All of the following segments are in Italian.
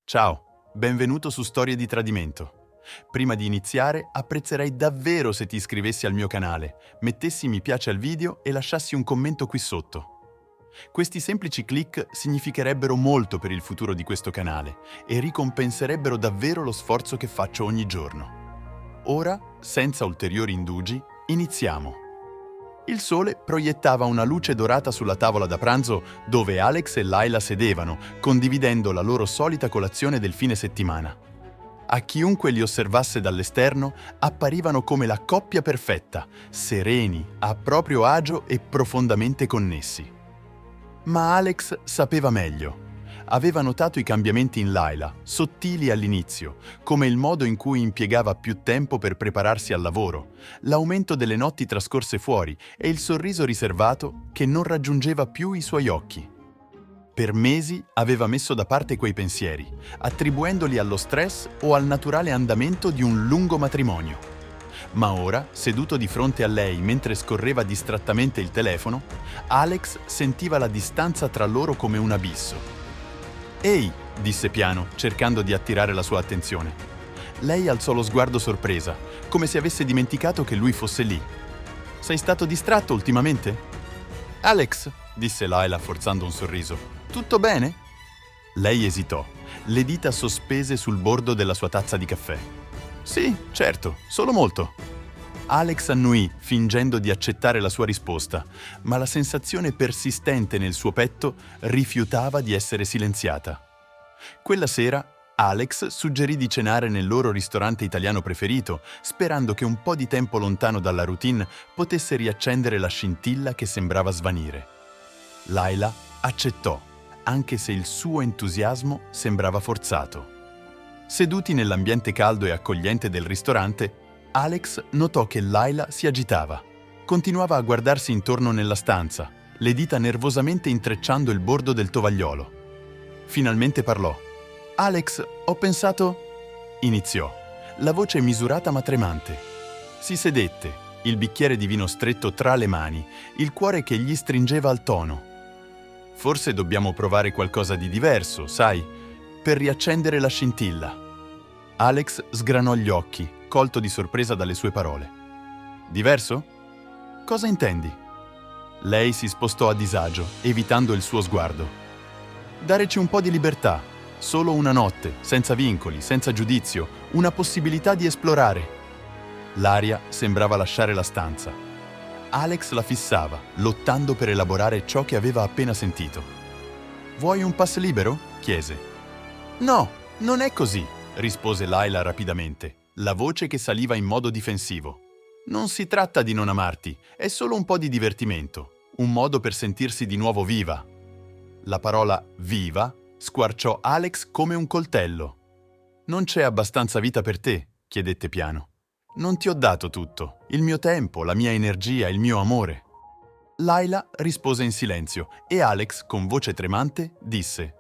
Ciao, benvenuto su Storie di Tradimento. Prima di iniziare, apprezzerei davvero se ti iscrivessi al mio canale, mettessi mi piace al video e lasciassi un commento qui sotto. Questi semplici click significherebbero molto per il futuro di questo canale e ricompenserebbero davvero lo sforzo che faccio ogni giorno. Ora, senza ulteriori indugi, iniziamo. Il sole proiettava una luce dorata sulla tavola da pranzo dove Alex e Layla sedevano, condividendo la loro solita colazione del fine settimana. A chiunque li osservasse dall'esterno, apparivano come la coppia perfetta, sereni, a proprio agio e profondamente connessi. Ma Alex sapeva meglio. Aveva notato i cambiamenti in Layla, sottili all'inizio, come il modo in cui impiegava più tempo per prepararsi al lavoro, l'aumento delle notti trascorse fuori e il sorriso riservato che non raggiungeva più i suoi occhi. Per mesi aveva messo da parte quei pensieri, attribuendoli allo stress o al naturale andamento di un lungo matrimonio. Ma ora, seduto di fronte a lei mentre scorreva distrattamente il telefono, Alex sentiva la distanza tra loro come un abisso. «Ehi», disse piano, cercando di attirare la sua attenzione. Lei alzò lo sguardo sorpresa, come se avesse dimenticato che lui fosse lì. «Sei stato distratto ultimamente?» «Alex», disse Layla forzando un sorriso, «tutto bene?» Lei esitò, le dita sospese sul bordo della sua tazza di caffè. «Sì, certo, solo molto». Alex annuì, fingendo di accettare la sua risposta, ma la sensazione persistente nel suo petto rifiutava di essere silenziata. Quella sera, Alex suggerì di cenare nel loro ristorante italiano preferito, sperando che un po' di tempo lontano dalla routine potesse riaccendere la scintilla che sembrava svanire. Layla accettò, anche se il suo entusiasmo sembrava forzato. Seduti nell'ambiente caldo e accogliente del ristorante, Alex notò che Layla si agitava. Continuava a guardarsi intorno nella stanza, le dita nervosamente intrecciando il bordo del tovagliolo. Finalmente parlò. «Alex, ho pensato...» Iniziò, la voce misurata ma tremante. Si sedette, il bicchiere di vino stretto tra le mani, il cuore che gli stringeva al tono. «Forse dobbiamo provare qualcosa di diverso, sai, per riaccendere la scintilla». Alex sgranò gli occhi, colto di sorpresa dalle sue parole. «Diverso? Cosa intendi?» Lei si spostò a disagio, evitando il suo sguardo. «Dareci un po' di libertà, solo una notte, senza vincoli, senza giudizio, una possibilità di esplorare». L'aria sembrava lasciare la stanza. Alex la fissava, lottando per elaborare ciò che aveva appena sentito. «Vuoi un pass libero?» chiese. «No, non è così», rispose Layla rapidamente, la voce che saliva in modo difensivo. «Non si tratta di non amarti, è solo un po' di divertimento, un modo per sentirsi di nuovo viva». La parola «viva» squarciò Alex come un coltello. «Non c'è abbastanza vita per te?» chiedette piano. «Non ti ho dato tutto, il mio tempo, la mia energia, il mio amore». Layla rispose in silenzio e Alex, con voce tremante, disse: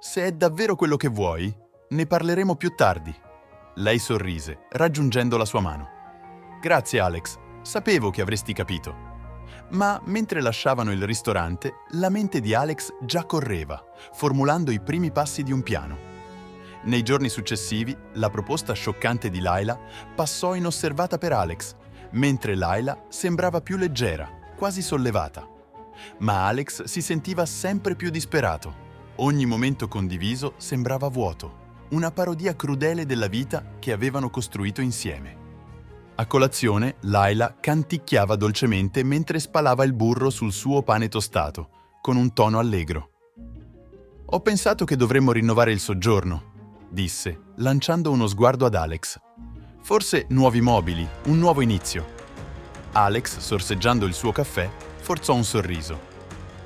«Se è davvero quello che vuoi, ne parleremo più tardi». Lei sorrise, raggiungendo la sua mano. «Grazie, Alex. Sapevo che avresti capito». Ma mentre lasciavano il ristorante, la mente di Alex già correva, formulando i primi passi di un piano. Nei giorni successivi, la proposta scioccante di Layla passò inosservata per Alex, mentre Layla sembrava più leggera, quasi sollevata. Ma Alex si sentiva sempre più disperato. Ogni momento condiviso sembrava vuoto. Una parodia crudele della vita che avevano costruito insieme. A colazione, Layla canticchiava dolcemente mentre spalava il burro sul suo pane tostato, con un tono allegro. «Ho pensato che dovremmo rinnovare il soggiorno», disse, lanciando uno sguardo ad Alex. «Forse nuovi mobili, un nuovo inizio». Alex, sorseggiando il suo caffè, forzò un sorriso.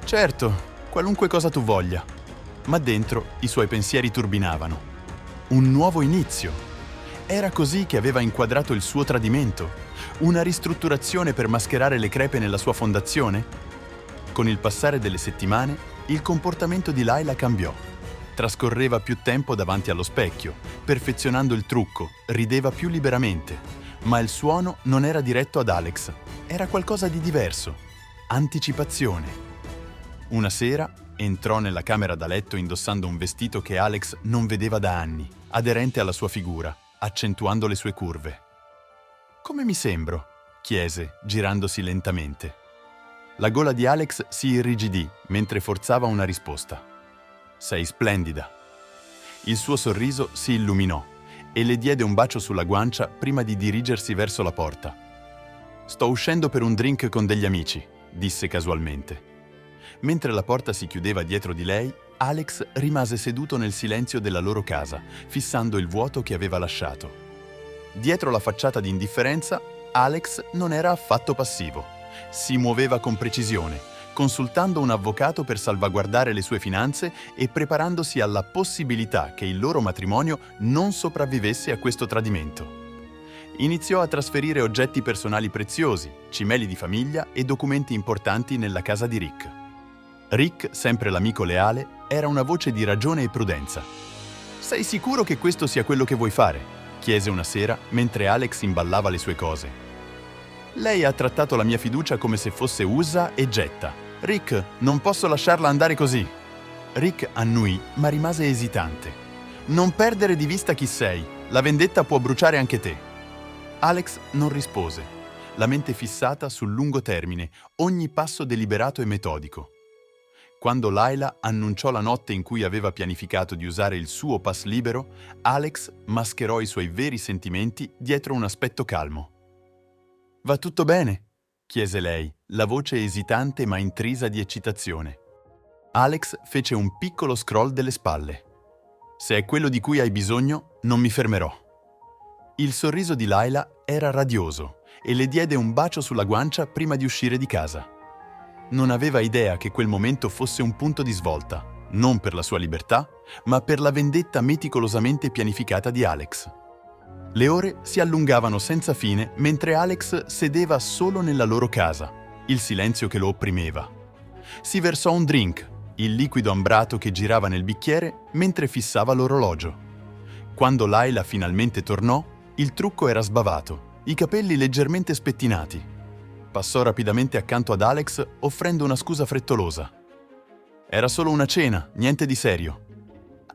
«Certo, qualunque cosa tu voglia». Ma dentro i suoi pensieri turbinavano. Un nuovo inizio. Era così che aveva inquadrato il suo tradimento? Una ristrutturazione per mascherare le crepe nella sua fondazione? Con il passare delle settimane, il comportamento di Layla cambiò. Trascorreva più tempo davanti allo specchio, perfezionando il trucco, rideva più liberamente. Ma il suono non era diretto ad Alex, era qualcosa di diverso. Anticipazione. Una sera, Entrò nella camera da letto indossando un vestito che Alex non vedeva da anni, aderente alla sua figura, accentuando le sue curve. «Come mi sembro?» chiese, girandosi lentamente. La gola di Alex si irrigidì mentre forzava una risposta. «Sei splendida». Il suo sorriso si illuminò e le diede un bacio sulla guancia prima di dirigersi verso la porta. «Sto uscendo per un drink con degli amici», disse casualmente. Mentre la porta si chiudeva dietro di lei, Alex rimase seduto nel silenzio della loro casa, fissando il vuoto che aveva lasciato. Dietro la facciata di indifferenza, Alex non era affatto passivo. Si muoveva con precisione, consultando un avvocato per salvaguardare le sue finanze e preparandosi alla possibilità che il loro matrimonio non sopravvivesse a questo tradimento. Iniziò a trasferire oggetti personali preziosi, cimeli di famiglia e documenti importanti nella casa di Rick. Rick, sempre l'amico leale, era una voce di ragione e prudenza. «Sei sicuro che questo sia quello che vuoi fare?» chiese una sera mentre Alex imballava le sue cose. «Lei ha trattato la mia fiducia come se fosse usa e getta. Rick, non posso lasciarla andare così!» Rick annuì, ma rimase esitante. «Non perdere di vista chi sei. La vendetta può bruciare anche te». Alex non rispose, la mente fissata sul lungo termine, ogni passo deliberato e metodico. Quando Layla annunciò la notte in cui aveva pianificato di usare il suo pass libero, Alex mascherò i suoi veri sentimenti dietro un aspetto calmo. «Va tutto bene?» chiese lei, la voce esitante ma intrisa di eccitazione. Alex fece un piccolo scroll delle spalle. «Se è quello di cui hai bisogno, non mi fermerò». Il sorriso di Layla era radioso e le diede un bacio sulla guancia prima di uscire di casa. Non aveva idea che quel momento fosse un punto di svolta, non per la sua libertà, ma per la vendetta meticolosamente pianificata di Alex. Le ore si allungavano senza fine mentre Alex sedeva solo nella loro casa, il silenzio che lo opprimeva. Si versò un drink, il liquido ambrato che girava nel bicchiere mentre fissava l'orologio. Quando Layla finalmente tornò, il trucco era sbavato, i capelli leggermente spettinati. Passò rapidamente accanto ad Alex offrendo una scusa frettolosa. «Era solo una cena, niente di serio».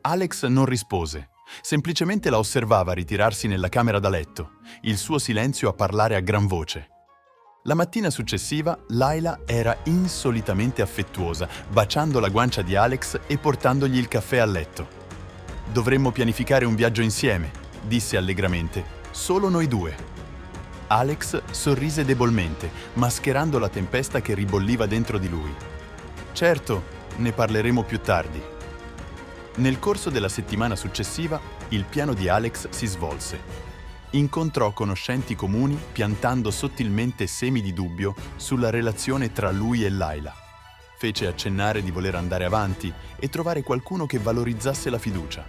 Alex non rispose, semplicemente la osservava ritirarsi nella camera da letto, il suo silenzio a parlare a gran voce. La mattina successiva, Layla era insolitamente affettuosa, baciando la guancia di Alex e portandogli il caffè a letto. «Dovremmo pianificare un viaggio insieme», disse allegramente, «solo noi due». Alex sorrise debolmente, mascherando la tempesta che ribolliva dentro di lui. «Certo, ne parleremo più tardi». Nel corso della settimana successiva, il piano di Alex si svolse. Incontrò conoscenti comuni piantando sottilmente semi di dubbio sulla relazione tra lui e Layla. Fece accennare di voler andare avanti e trovare qualcuno che valorizzasse la fiducia.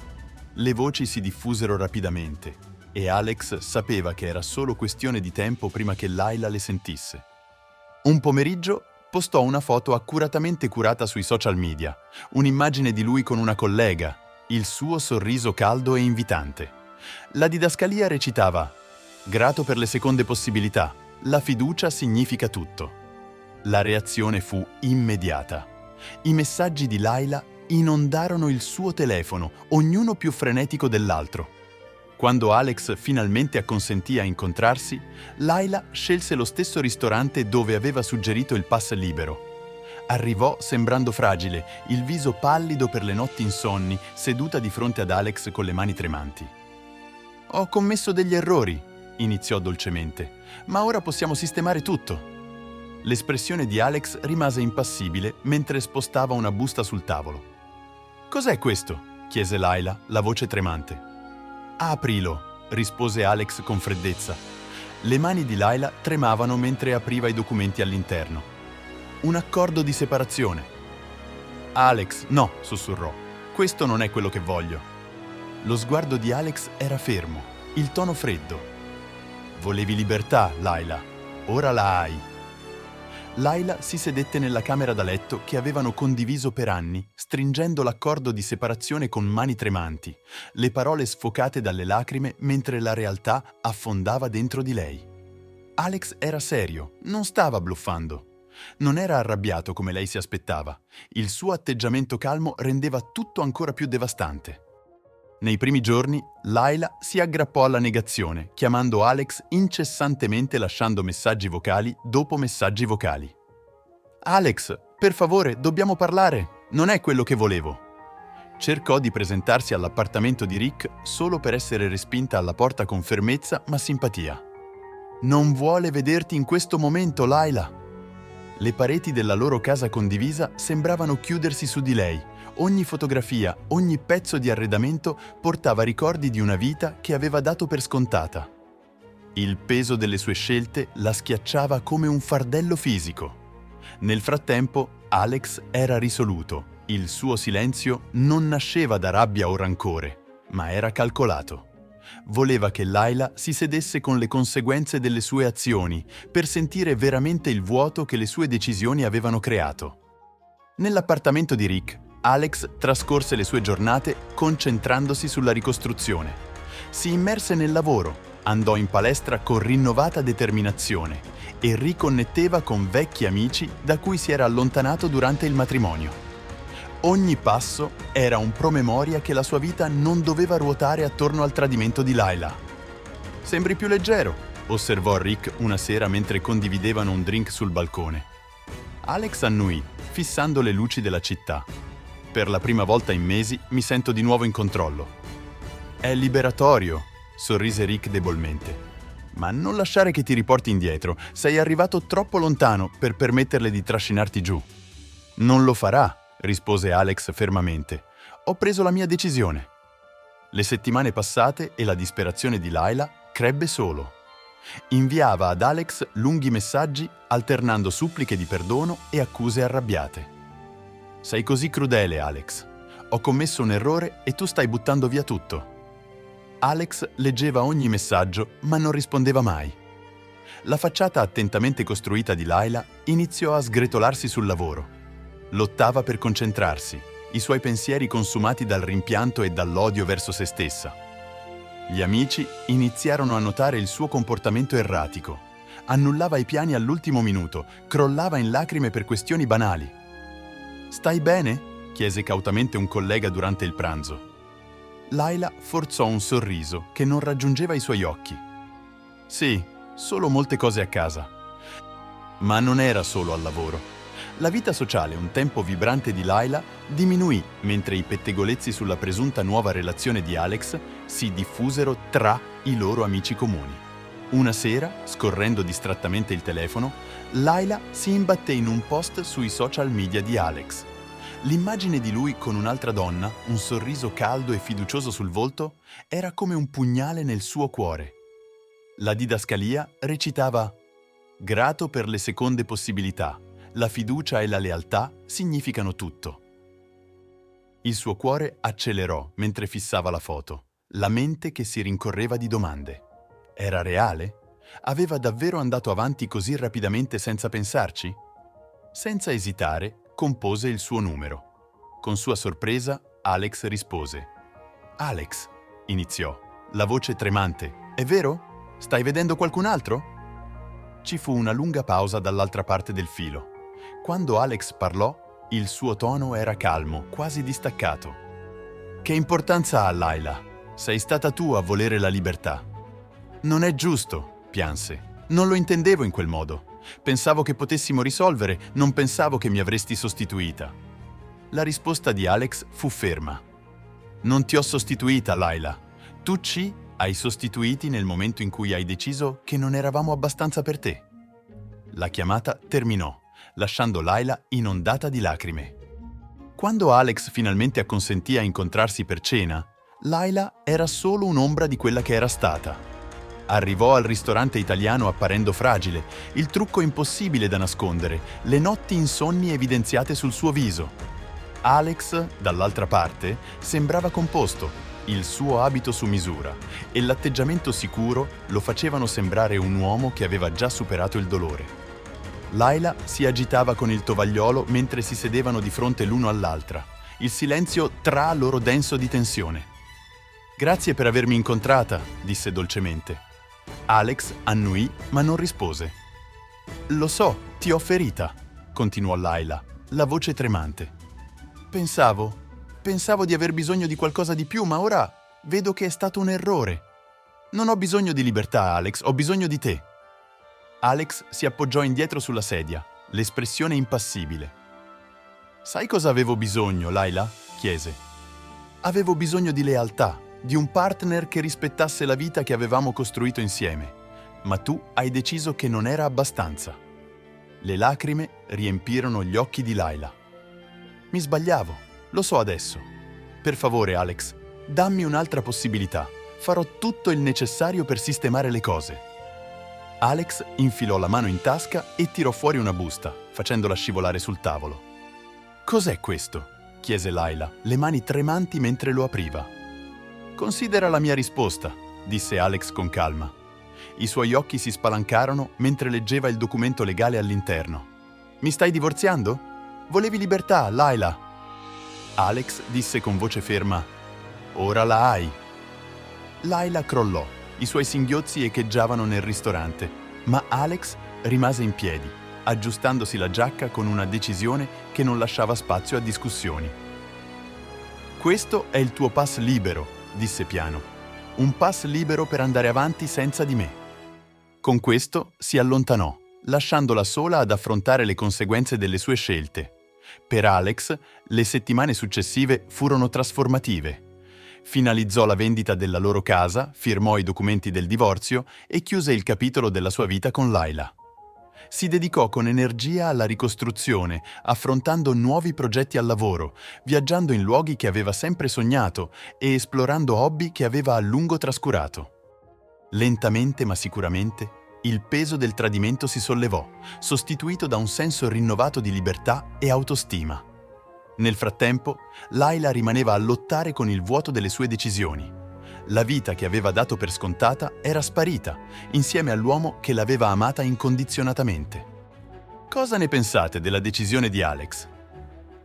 Le voci si diffusero rapidamente e Alex sapeva che era solo questione di tempo prima che Layla le sentisse. Un pomeriggio postò una foto accuratamente curata sui social media, un'immagine di lui con una collega, il suo sorriso caldo e invitante. La didascalia recitava: «Grato per le seconde possibilità, la fiducia significa tutto». La reazione fu immediata. I messaggi di Layla inondarono il suo telefono, ognuno più frenetico dell'altro. Quando Alex finalmente acconsentì a incontrarsi, Layla scelse lo stesso ristorante dove aveva suggerito il pass libero. Arrivò sembrando fragile, il viso pallido per le notti insonni, seduta di fronte ad Alex con le mani tremanti. «Ho commesso degli errori», iniziò dolcemente, «ma ora possiamo sistemare tutto». L'espressione di Alex rimase impassibile mentre spostava una busta sul tavolo. «Cos'è questo?» chiese Layla, la voce tremante. «Aprilo», rispose Alex con freddezza. Le mani di Layla tremavano mentre apriva i documenti all'interno. «Un accordo di separazione». «Alex, no», sussurrò. «Questo non è quello che voglio». Lo sguardo di Alex era fermo, il tono freddo. «Volevi libertà, Layla. Ora la hai». Layla si sedette nella camera da letto che avevano condiviso per anni, stringendo l'accordo di separazione con mani tremanti, le parole sfocate dalle lacrime mentre la realtà affondava dentro di lei. Alex era serio, non stava bluffando. Non era arrabbiato come lei si aspettava. Il suo atteggiamento calmo rendeva tutto ancora più devastante. Nei primi giorni, Layla si aggrappò alla negazione, chiamando Alex incessantemente, lasciando messaggi vocali dopo messaggi vocali. «Alex, per favore, dobbiamo parlare. Non è quello che volevo». Cercò di presentarsi all'appartamento di Rick solo per essere respinta alla porta con fermezza ma simpatia. «Non vuole vederti in questo momento, Layla». Le pareti della loro casa condivisa sembravano chiudersi su di lei. Ogni fotografia, ogni pezzo di arredamento portava ricordi di una vita che aveva dato per scontata. Il peso delle sue scelte la schiacciava come un fardello fisico. Nel frattempo, Alex era risoluto. Il suo silenzio non nasceva da rabbia o rancore, ma era calcolato. Voleva che Layla si sedesse con le conseguenze delle sue azioni per sentire veramente il vuoto che le sue decisioni avevano creato. Nell'appartamento di Rick, Alex trascorse le sue giornate concentrandosi sulla ricostruzione. Si immerse nel lavoro, andò in palestra con rinnovata determinazione e riconnetteva con vecchi amici da cui si era allontanato durante il matrimonio. Ogni passo era un promemoria che la sua vita non doveva ruotare attorno al tradimento di Layla. «Sembri più leggero», osservò Rick una sera mentre condividevano un drink sul balcone. Alex annuì, fissando le luci della città. «Per la prima volta in mesi mi sento di nuovo in controllo». «È liberatorio», sorrise Rick debolmente. «Ma non lasciare che ti riporti indietro. Sei arrivato troppo lontano per permetterle di trascinarti giù». «Non lo farà», rispose Alex fermamente. «Ho preso la mia decisione». Le settimane passate e la disperazione di Layla crebbe solo. Inviava ad Alex lunghi messaggi alternando suppliche di perdono e accuse arrabbiate. «Sei così crudele, Alex. Ho commesso un errore e tu stai buttando via tutto». Alex leggeva ogni messaggio ma non rispondeva mai. La facciata attentamente costruita di Layla iniziò a sgretolarsi sul lavoro. Lottava per concentrarsi, i suoi pensieri consumati dal rimpianto e dall'odio verso se stessa. Gli amici iniziarono a notare il suo comportamento erratico. Annullava i piani all'ultimo minuto, crollava in lacrime per questioni banali. «Stai bene?» chiese cautamente un collega durante il pranzo. Layla forzò un sorriso che non raggiungeva i suoi occhi. «Sì, solo molte cose a casa». Ma non era solo al lavoro. La vita sociale, un tempo vibrante di Layla, diminuì mentre i pettegolezzi sulla presunta nuova relazione di Alex si diffusero tra i loro amici comuni. Una sera, scorrendo distrattamente il telefono, Layla si imbatté in un post sui social media di Alex. L'immagine di lui con un'altra donna, un sorriso caldo e fiducioso sul volto, era come un pugnale nel suo cuore. La didascalia recitava: «Grato per le seconde possibilità. La fiducia e la lealtà significano tutto». Il suo cuore accelerò mentre fissava la foto, la mente che si rincorreva di domande. Era reale? Aveva davvero andato avanti così rapidamente senza pensarci? Senza esitare, compose il suo numero. Con sua sorpresa, Alex rispose. «Alex», iniziò, la voce tremante, «è vero? Stai vedendo qualcun altro?» Ci fu una lunga pausa dall'altra parte del filo. Quando Alex parlò, il suo tono era calmo, quasi distaccato. «Che importanza ha, Layla? Sei stata tu a volere la libertà». «Non è giusto», pianse. «Non lo intendevo in quel modo. Pensavo che potessimo risolvere, non pensavo che mi avresti sostituita». La risposta di Alex fu ferma. «Non ti ho sostituita, Layla. Tu ci hai sostituiti nel momento in cui hai deciso che non eravamo abbastanza per te». La chiamata terminò, lasciando Layla inondata di lacrime. Quando Alex finalmente acconsentì a incontrarsi per cena, Layla era solo un'ombra di quella che era stata. Arrivò al ristorante italiano apparendo fragile, il trucco impossibile da nascondere, le notti insonni evidenziate sul suo viso. Alex, dall'altra parte, sembrava composto, il suo abito su misura e l'atteggiamento sicuro lo facevano sembrare un uomo che aveva già superato il dolore. Layla si agitava con il tovagliolo mentre si sedevano di fronte l'uno all'altra, il silenzio tra loro denso di tensione. «Grazie per avermi incontrata», disse dolcemente. Alex annuì ma non rispose. «Lo so, ti ho ferita», continuò Layla, la voce tremante. Pensavo di aver bisogno di qualcosa di più, ma ora vedo che è stato un errore. Non ho bisogno di libertà, Alex, ho bisogno di te. Alex si appoggiò indietro sulla sedia, l'espressione impassibile. Sai cosa avevo bisogno, Layla? Chiese. Avevo bisogno di lealtà, di un partner che rispettasse la vita che avevamo costruito insieme, ma tu hai deciso che non era abbastanza. Le lacrime riempirono gli occhi di Layla. Mi sbagliavo, lo so adesso. Per favore, Alex, dammi un'altra possibilità. Farò tutto il necessario per sistemare le cose. Alex infilò la mano in tasca e tirò fuori una busta, facendola scivolare sul tavolo. Cos'è questo? Chiese Layla, le mani tremanti mentre lo apriva. Considera la mia risposta, disse Alex con calma. I suoi occhi si spalancarono mentre leggeva il documento legale all'interno. Mi stai divorziando? Volevi libertà, Layla. Alex disse con voce ferma: Ora la hai. Layla crollò, i suoi singhiozzi echeggiavano nel ristorante, ma Alex rimase in piedi, aggiustandosi la giacca con una decisione che non lasciava spazio a discussioni. Questo è il tuo pass libero, disse piano. Un pass libero per andare avanti senza di me. Con questo si allontanò, lasciandola sola ad affrontare le conseguenze delle sue scelte. Per Alex, le settimane successive furono trasformative. Finalizzò la vendita della loro casa, firmò i documenti del divorzio e chiuse il capitolo della sua vita con Layla. Si dedicò con energia alla ricostruzione, affrontando nuovi progetti al lavoro, viaggiando in luoghi che aveva sempre sognato e esplorando hobby che aveva a lungo trascurato. Lentamente ma sicuramente, il peso del tradimento si sollevò, sostituito da un senso rinnovato di libertà e autostima. Nel frattempo, Layla rimaneva a lottare con il vuoto delle sue decisioni. La vita che aveva dato per scontata era sparita, insieme all'uomo che l'aveva amata incondizionatamente. Cosa ne pensate della decisione di Alex?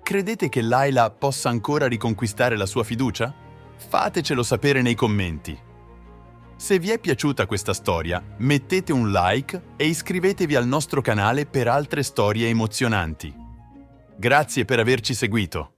Credete che Layla possa ancora riconquistare la sua fiducia? Fatecelo sapere nei commenti. Se vi è piaciuta questa storia, mettete un like e iscrivetevi al nostro canale per altre storie emozionanti. Grazie per averci seguito.